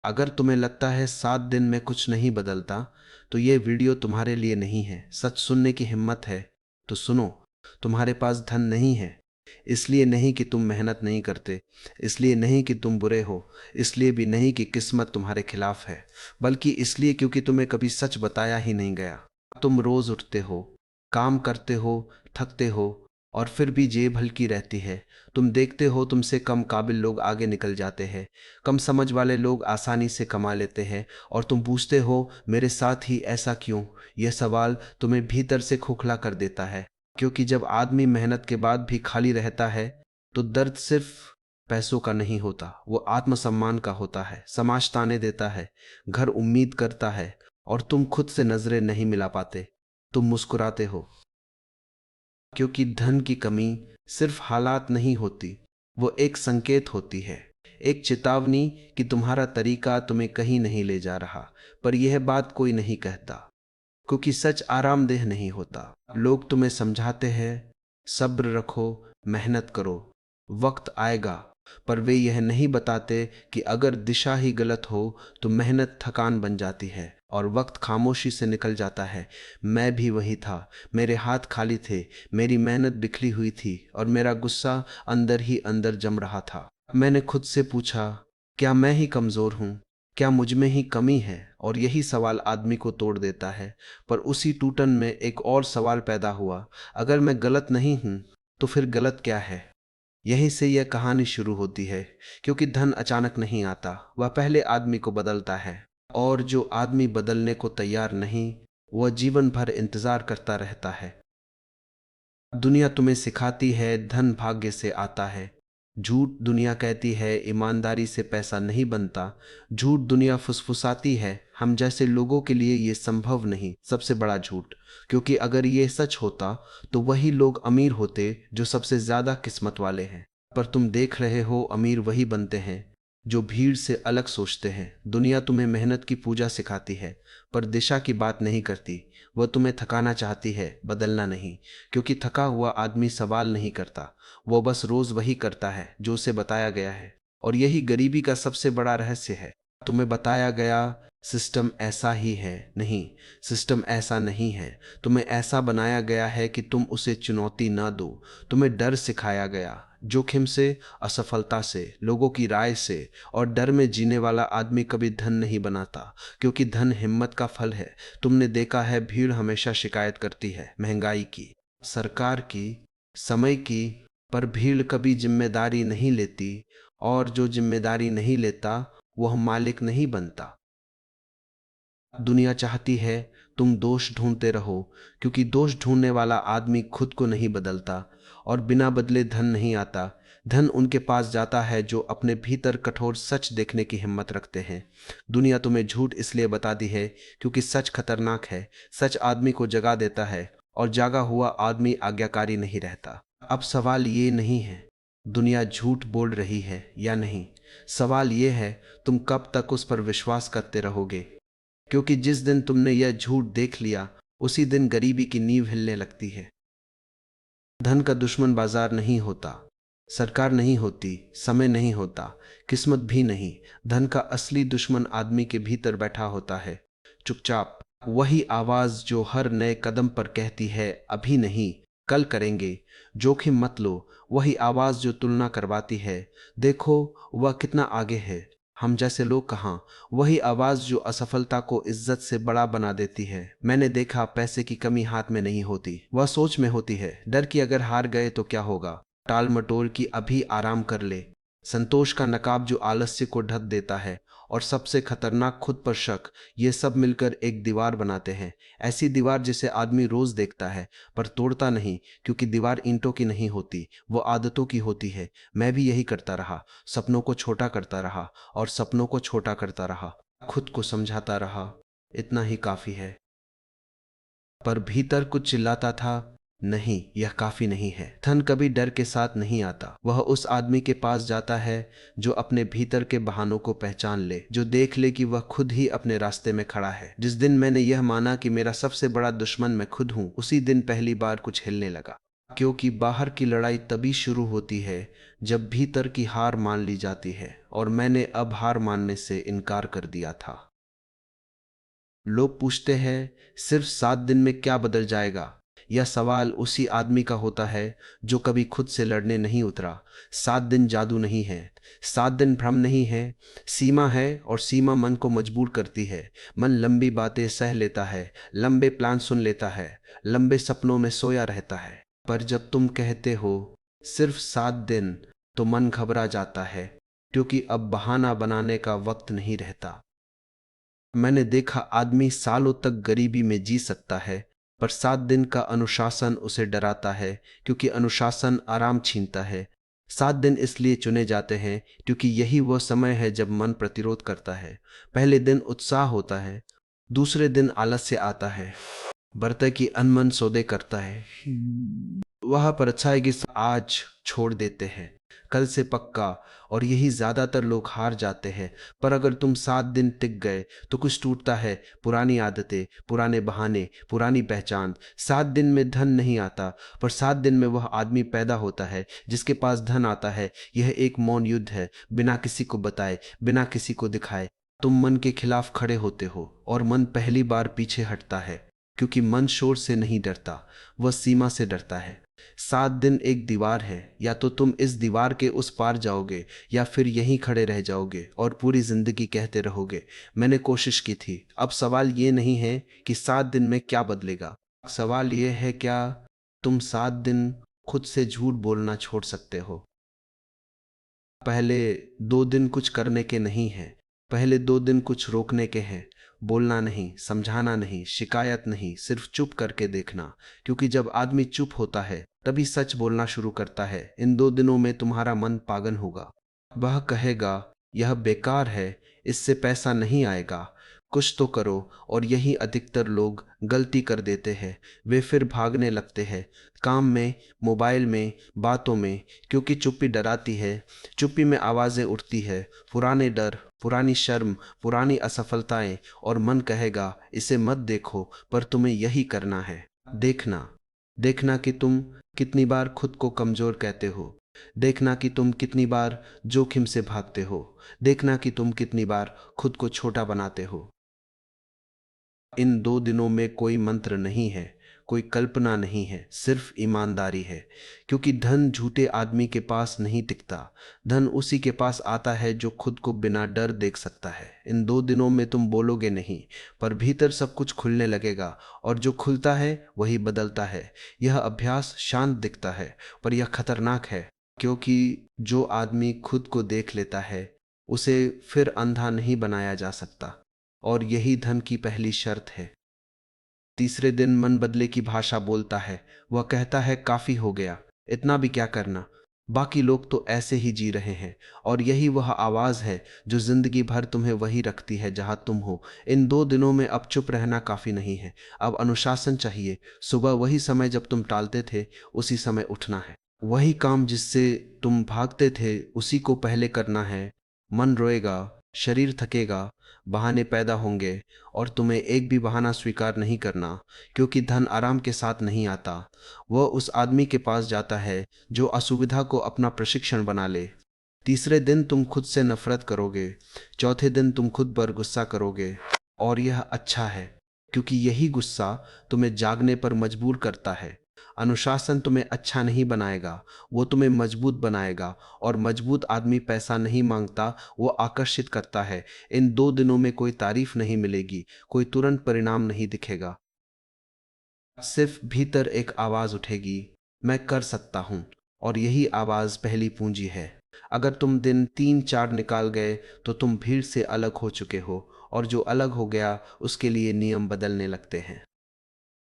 अगर तुम्हें लगता है 7 दिन में कुछ नहीं बदलता, तो ये वीडियो तुम्हारे लिए नहीं है। सच सुनने की हिम्मत है तो सुनो। तुम्हारे पास धन नहीं है, इसलिए नहीं कि तुम मेहनत नहीं करते, इसलिए नहीं कि तुम बुरे हो, इसलिए भी नहीं कि किस्मत तुम्हारे खिलाफ है, बल्कि इसलिए क्योंकि तुम्हें कभी सच बताया ही नहीं गया। तुम रोज उठते हो, काम करते हो, थकते हो, और फिर भी जेब हल्की रहती है। तुम देखते हो तुमसे कम काबिल लोग आगे निकल जाते हैं, कम समझ वाले लोग आसानी से कमा लेते हैं, और तुम पूछते हो मेरे साथ ही ऐसा क्यों। यह सवाल तुम्हें भीतर से खोखला कर देता है, क्योंकि जब आदमी मेहनत के बाद भी खाली रहता है, तो दर्द सिर्फ पैसों का नहीं होता, वो आत्मसम्मान का होता है। समाज ताने देता है, घर उम्मीद करता है, और तुम खुद से नजरें नहीं मिला पाते। तुम मुस्कुराते हो, क्योंकि धन की कमी सिर्फ हालात नहीं होती, वो एक संकेत होती है, एक चेतावनी कि तुम्हारा तरीका तुम्हें कहीं नहीं ले जा रहा। पर यह बात कोई नहीं कहता, क्योंकि सच आरामदेह नहीं होता। लोग तुम्हें समझाते हैं, सब्र रखो, मेहनत करो, वक्त आएगा। पर वे यह नहीं बताते कि अगर दिशा ही गलत हो तो मेहनत थकान बन जाती है और वक्त खामोशी से निकल जाता है। मैं भी वही था, मेरे हाथ खाली थे, मेरी मेहनत बिखरी हुई थी, और मेरा गुस्सा अंदर ही अंदर जम रहा था। मैंने खुद से पूछा, क्या मैं ही कमजोर हूं, क्या मुझ में ही कमी है। और यही सवाल आदमी को तोड़ देता है। पर उसी टूटन में एक और सवाल पैदा हुआ, अगर मैं गलत नहीं हूं तो फिर गलत क्या है। यहीं से यह कहानी शुरू होती है, क्योंकि धन अचानक नहीं आता, वह पहले आदमी को बदलता है। और जो आदमी बदलने को तैयार नहीं, वह जीवन भर इंतजार करता रहता है। दुनिया तुम्हें सिखाती है धन भाग्य से आता है। झूठ दुनिया कहती है ईमानदारी से पैसा नहीं बनता। झूठ दुनिया फुसफुसाती है हम जैसे लोगों के लिए ये संभव नहीं। सबसे बड़ा झूठ, क्योंकि अगर ये सच होता तो वही लोग अमीर होते जो सबसे ज्यादा किस्मत वाले हैं। पर तुम देख रहे हो अमीर वही बनते हैं जो भीड़ से अलग सोचते हैं। दुनिया तुम्हें मेहनत की पूजा सिखाती है, पर दिशा की बात नहीं करती। वह तुम्हें थकाना चाहती है, बदलना नहीं। क्योंकि थका हुआ आदमी सवाल नहीं करता, वो बस रोज वही करता है जो उसे बताया गया है। और यही गरीबी का सबसे बड़ा रहस्य है। तुम्हें बताया गया सिस्टम ऐसा ही है, नहीं, सिस्टम ऐसा नहीं है। तुम्हें ऐसा बनाया गया है कि तुम उसे चुनौती ना दो। तुम्हें डर सिखाया गया, जोखिम से, असफलता से, लोगों की राय से। और डर में जीने वाला आदमी कभी धन नहीं बनाता, क्योंकि धन हिम्मत का फल है। तुमने देखा है भीड़ हमेशा शिकायत करती है महंगाई की, सरकार की, समय की, पर भीड़ कभी जिम्मेदारी नहीं लेती। और जो जिम्मेदारी नहीं लेता वह मालिक नहीं बनता। दुनिया चाहती है तुम दोष ढूंढते रहो, क्योंकि दोष ढूंढने वाला आदमी खुद को नहीं बदलता। और बिना बदले धन नहीं आता। धन उनके पास जाता है जो अपने भीतर कठोर सच देखने की हिम्मत रखते हैं। दुनिया तुम्हें झूठ इसलिए बताती है क्योंकि सच खतरनाक है। सच आदमी को जगा देता है, और जागा हुआ आदमी आज्ञाकारी नहीं रहता। अब सवाल ये नहीं है दुनिया झूठ बोल रही है या नहीं, सवाल ये है तुम कब तक उस पर विश्वास करते रहोगे। क्योंकि जिस दिन तुमने यह झूठ देख लिया, उसी दिन गरीबी की नींव हिलने लगती है। धन का दुश्मन बाजार नहीं होता, सरकार नहीं होती, समय नहीं होता, किस्मत भी नहीं। धन का असली दुश्मन आदमी के भीतर बैठा होता है, चुपचाप। वही आवाज जो हर नए कदम पर कहती है अभी नहीं, कल करेंगे, जोखिम मत लो। वही आवाज जो तुलना करवाती है, देखो वह कितना आगे है, हम जैसे लोग कहाँ। वही आवाज जो असफलता को इज्जत से बड़ा बना देती है। मैंने देखा पैसे की कमी हाथ में नहीं होती, वह सोच में होती है। डर कि अगर हार गए तो क्या होगा, टाल मटोल की अभी आराम कर ले, संतोष का नकाब जो आलस्य को ढक देता है, और सबसे खतरनाक खुद पर शक। ये सब मिलकर एक दीवार बनाते हैं। ऐसी दीवार जिसे आदमी रोज देखता है पर तोड़ता नहीं, क्योंकि दीवार ईंटों की नहीं होती, वो आदतों की होती है। मैं भी यही करता रहा, सपनों को छोटा करता रहा, और सपनों को छोटा करता रहा, खुद को समझाता रहा इतना ही काफी है। पर भीतर कुछ चिल्लाता था, नहीं, यह काफी नहीं है। धन कभी डर के साथ नहीं आता। वह उस आदमी के पास जाता है जो अपने भीतर के बहानों को पहचान ले, जो देख ले कि वह खुद ही अपने रास्ते में खड़ा है। जिस दिन मैंने यह माना कि मेरा सबसे बड़ा दुश्मन मैं खुद हूं, उसी दिन पहली बार कुछ हिलने लगा। क्योंकि बाहर की लड़ाई तभी शुरू होती है जब भीतर की हार मान ली जाती है, और मैंने अब हार मानने से इनकार कर दिया था। लोग पूछते हैं सिर्फ 7 दिन में क्या बदल जाएगा। यह सवाल उसी आदमी का होता है जो कभी खुद से लड़ने नहीं उतरा। 7 दिन जादू नहीं है, 7 दिन भ्रम नहीं है, सीमा है, और सीमा मन को मजबूर करती है। मन लंबी बातें सह लेता है, लंबे प्लान सुन लेता है, लंबे सपनों में सोया रहता है। पर जब तुम कहते हो सिर्फ 7 दिन, तो मन घबरा जाता है, क्योंकि अब बहाना बनाने का वक्त नहीं रहता। मैंने देखा आदमी सालों तक गरीबी में जी सकता है, पर 7 दिन का अनुशासन उसे डराता है, क्योंकि अनुशासन आराम छीनता है। 7 दिन इसलिए चुने जाते हैं क्योंकि यही वह समय है जब मन प्रतिरोध करता है। पहले दिन उत्साह होता है, दूसरे दिन आलस्य आता है, बर्तन की अनमन सौदे करता है। वह पर अच्छा है कि आज छोड़ देते हैं, कल से पक्का। और यही ज्यादातर लोग हार जाते हैं। पर अगर तुम 7 दिन टिक गए तो कुछ टूटता है, पुरानी आदतें, पुराने बहाने, पुरानी पहचान। 7 दिन में धन नहीं आता, पर 7 दिन में वह आदमी पैदा होता है जिसके पास धन आता है। यह एक मौन युद्ध है, बिना किसी को बताए, बिना किसी को दिखाए। तुम मन के खिलाफ खड़े होते हो, और मन पहली बार पीछे हटता है, क्योंकि मन शोर से नहीं डरता, वह सीमा से डरता है। 7 दिन एक दीवार है, या तो तुम इस दीवार के उस पार जाओगे, या फिर यहीं खड़े रह जाओगे और पूरी जिंदगी कहते रहोगे मैंने कोशिश की थी। अब सवाल ये नहीं है कि 7 दिन में क्या बदलेगा, सवाल ये है क्या तुम 7 दिन खुद से झूठ बोलना छोड़ सकते हो। पहले 2 दिन कुछ करने के नहीं है, पहले 2 दिन कुछ रोकने के हैं। बोलना नहीं, समझाना नहीं, शिकायत नहीं, सिर्फ चुप करके देखना। क्योंकि जब आदमी चुप होता है तभी सच बोलना शुरू करता है। इन 2 दिनों में तुम्हारा मन पागल होगा, वह कहेगा यह बेकार है, इससे पैसा नहीं आएगा, कुछ तो करो। और यही अधिकतर लोग गलती कर देते हैं। वे फिर भागने लगते हैं, काम में, मोबाइल में, बातों में, क्योंकि चुप्पी डराती है। चुप्पी में आवाजें उठती है, पुराने डर, पुरानी शर्म, पुरानी असफलताएं। और मन कहेगा इसे मत देखो, पर तुम्हें यही करना है। देखना, देखना कि तुम कितनी बार खुद को कमजोर कहते हो, देखना कि तुम कितनी बार जोखिम से भागते हो, देखना कि तुम कितनी बार खुद को छोटा बनाते हो। इन 2 दिनों में कोई मंत्र नहीं है, कोई कल्पना नहीं है, सिर्फ ईमानदारी है। क्योंकि धन झूठे आदमी के पास नहीं टिकता, धन उसी के पास आता है जो खुद को बिना डर देख सकता है। इन 2 दिनों में तुम बोलोगे नहीं, पर भीतर सब कुछ खुलने लगेगा, और जो खुलता है वही बदलता है। यह अभ्यास शांत दिखता है, पर यह खतरनाक है, क्योंकि जो आदमी खुद को देख लेता है उसे फिर अंधा नहीं बनाया जा सकता। और यही धन की पहली शर्त है। तीसरे दिन मन बदले की भाषा बोलता है, वह कहता है काफी हो गया, इतना भी क्या करना, बाकी लोग तो ऐसे ही जी रहे हैं। और यही वह आवाज है जो जिंदगी भर तुम्हें वही रखती है जहां तुम हो। इन 2 दिनों में अब चुप रहना काफी नहीं है, अब अनुशासन चाहिए। सुबह वही समय जब तुम टालते थे उसी समय उठना है, वही काम जिससे तुम भागते थे उसी को पहले करना है। मन रोएगा, शरीर थकेगा, बहाने पैदा होंगे, और तुम्हें एक भी बहाना स्वीकार नहीं करना, क्योंकि धन आराम के साथ नहीं आता। वह उस आदमी के पास जाता है जो असुविधा को अपना प्रशिक्षण बना ले। तीसरे दिन तुम खुद से नफरत करोगे, चौथे दिन तुम खुद पर गुस्सा करोगे। और यह अच्छा है, क्योंकि यही गुस्सा तुम्हें जागने पर मजबूर करता है। अनुशासन तुम्हें अच्छा नहीं बनाएगा, वो तुम्हें मजबूत बनाएगा। और मजबूत आदमी पैसा नहीं मांगता, वो आकर्षित करता है। इन 2 दिनों में कोई तारीफ नहीं मिलेगी, कोई तुरंत परिणाम नहीं दिखेगा, सिर्फ भीतर एक आवाज उठेगी, मैं कर सकता हूं। और यही आवाज पहली पूंजी है। अगर तुम दिन 3-4 निकाल गए तो तुम भीड़ से अलग हो चुके हो, और जो अलग हो गया उसके लिए नियम बदलने लगते हैं।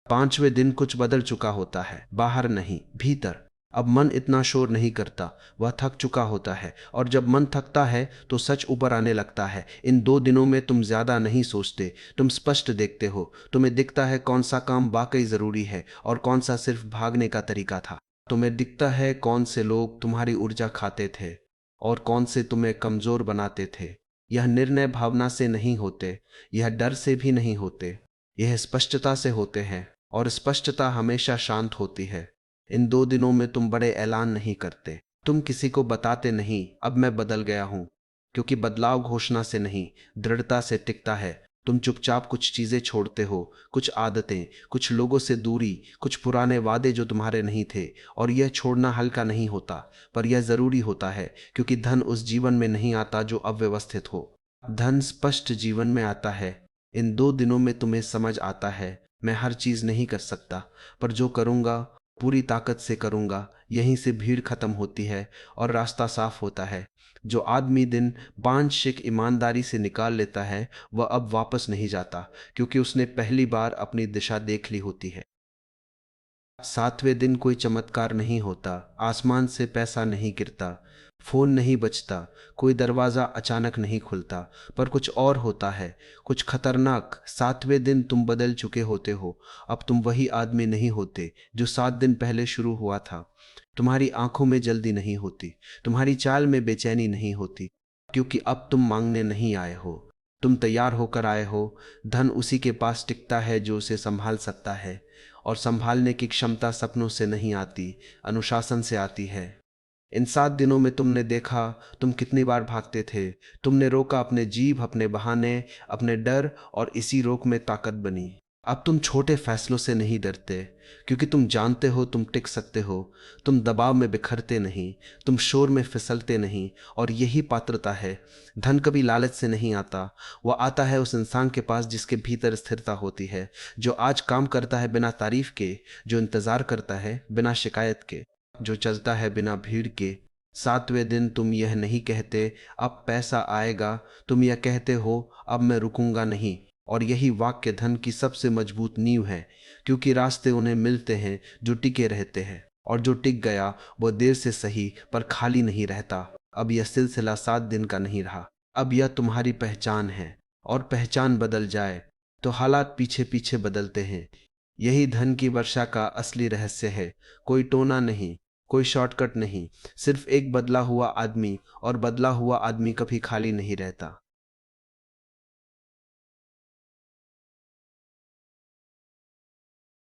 5वें दिन कुछ बदल चुका होता है, बाहर नहीं, भीतर। अब मन इतना शोर नहीं करता, वह थक चुका होता है। और जब मन थकता है तो सच ऊपर आने लगता है। इन 2 दिनों में तुम ज्यादा नहीं सोचते, तुम स्पष्ट देखते हो। तुम्हें दिखता है कौन सा काम वाकई जरूरी है और कौन सा सिर्फ भागने का तरीका था। तुम्हें दिखता है कौन से लोग तुम्हारी ऊर्जा खाते थे और कौन से तुम्हें कमजोर बनाते थे। यह निर्णय भावना से नहीं होते, यह डर से भी नहीं होते, यह स्पष्टता से होते हैं। और स्पष्टता हमेशा शांत होती है। इन 2 दिनों में तुम बड़े ऐलान नहीं करते, तुम किसी को बताते नहीं अब मैं बदल गया हूं, क्योंकि बदलाव घोषणा से नहीं दृढ़ता से टिकता है। तुम चुपचाप कुछ चीजें छोड़ते हो, कुछ आदतें, कुछ लोगों से दूरी, कुछ पुराने वादे जो तुम्हारे नहीं थे। और यह छोड़ना हल्का नहीं होता, पर यह जरूरी होता है, क्योंकि धन उस जीवन में नहीं आता जो अव्यवस्थित हो। धन स्पष्ट जीवन में आता है। इन 2 दिनों में तुम्हें समझ आता है, मैं हर चीज नहीं कर सकता, पर जो करूंगा पूरी ताकत से करूंगा। यहीं से भीड़ खत्म होती है और रास्ता साफ होता है। जो आदमी दिन बांशिक ईमानदारी से निकाल लेता है, वह अब वापस नहीं जाता, क्योंकि उसने पहली बार अपनी दिशा देख ली होती है। 7वें दिन कोई चमत्कार नहीं होता, आसमान से पैसा नहीं गिरता, फोन नहीं बजता, कोई दरवाजा अचानक नहीं खुलता, पर कुछ और होता है, कुछ खतरनाक। 7वें दिन तुम बदल चुके होते हो। अब तुम वही आदमी नहीं होते जो 7 दिन पहले शुरू हुआ था। तुम्हारी आंखों में जल्दी नहीं होती, तुम्हारी चाल में बेचैनी नहीं होती, क्योंकि अब तुम मांगने नहीं आए हो, तुम तैयार होकर आए हो। धन उसी के पास टिकता है जो उसे संभाल सकता है, और संभालने की क्षमता सपनों से नहीं आती, अनुशासन से आती है। इन 7 दिनों में तुमने देखा तुम कितनी बार भागते थे। तुमने रोका अपने जीभ, अपने बहाने, अपने डर, और इसी रोक में ताकत बनी। अब तुम छोटे फैसलों से नहीं डरते, क्योंकि तुम जानते हो तुम टिक सकते हो। तुम दबाव में बिखरते नहीं, तुम शोर में फिसलते नहीं, और यही पात्रता है। धन कभी लालच से नहीं आता, वह आता है उस इंसान के पास जिसके भीतर स्थिरता होती है, जो आज काम करता है बिना तारीफ के, जो इंतजार करता है बिना शिकायत के, जो चलता है बिना भीड़ के। 7वें दिन तुम यह नहीं कहते अब पैसा आएगा, तुम यह कहते हो अब मैं रुकूंगा नहीं। और यही वाक्य धन की सबसे मजबूत नींव है, क्योंकि रास्ते उन्हें मिलते हैं जो टिके रहते हैं, और जो टिक गया वो देर से सही पर खाली नहीं रहता। अब यह सिलसिला 7 दिन का नहीं रहा, अब यह तुम्हारी पहचान है। और पहचान बदल जाए तो हालात पीछे पीछे बदलते हैं। यही धन की वर्षा का असली रहस्य है। कोई टोना नहीं, कोई शॉर्टकट नहीं, सिर्फ एक बदला हुआ आदमी, और बदला हुआ आदमी कभी खाली नहीं रहता।